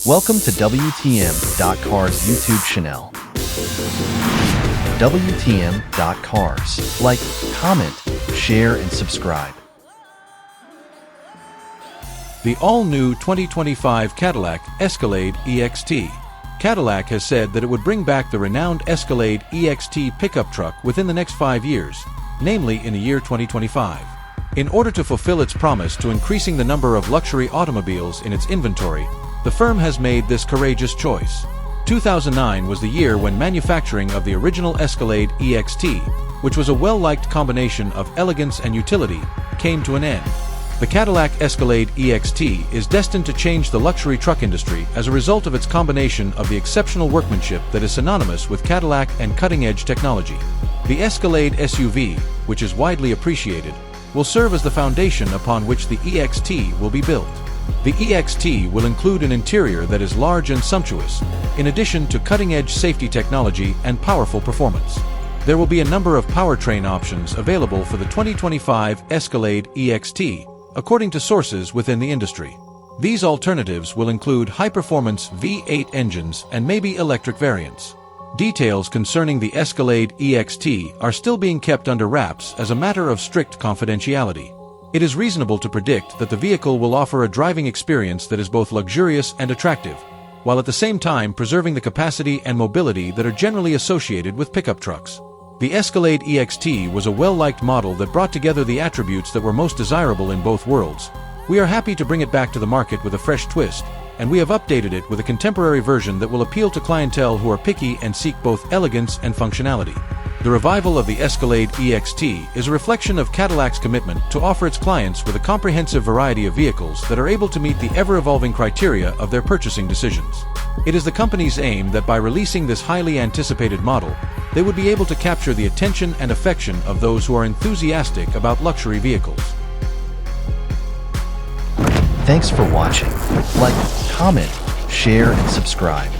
Welcome to WTMCARS YouTube channel. WTMCARS. Like, comment, share, and subscribe. The all-new 2025 Cadillac Escalade EXT. Cadillac has said that it would bring back the renowned Escalade EXT pickup truck within the next 5 years, namely in the year 2025. In order to fulfill its promise to increasing the number of luxury automobiles in its inventory, the firm has made this courageous choice. 2009 was the year when manufacturing of the original Escalade EXT, which was a well-liked combination of elegance and utility, came to an end. The Cadillac Escalade EXT is destined to change the luxury truck industry as a result of its combination of the exceptional workmanship that is synonymous with Cadillac and cutting-edge technology. The Escalade SUV, which is widely appreciated, will serve as the foundation upon which the EXT will be built. The EXT will include an interior that is large and sumptuous, in addition to cutting-edge safety technology and powerful performance. There will be a number of powertrain options available for the 2025 Escalade EXT, according to sources within the industry. These alternatives will include high-performance V8 engines and maybe electric variants. Details concerning the Escalade EXT are still being kept under wraps as a matter of strict confidentiality. It is reasonable to predict that the vehicle will offer a driving experience that is both luxurious and attractive, while at the same time preserving the capacity and mobility that are generally associated with pickup trucks. The Escalade EXT was a well-liked model that brought together the attributes that were most desirable in both worlds. We are happy to bring it back to the market with a fresh twist, and we have updated it with a contemporary version that will appeal to clientele who are picky and seek both elegance and functionality. The revival of the Escalade EXT is a reflection of Cadillac's commitment to offer its clients with a comprehensive variety of vehicles that are able to meet the ever-evolving criteria of their purchasing decisions. It is the company's aim that by releasing this highly anticipated model, they would be able to capture the attention and affection of those who are enthusiastic about luxury vehicles. Thanks for watching. Like, comment, share, and subscribe.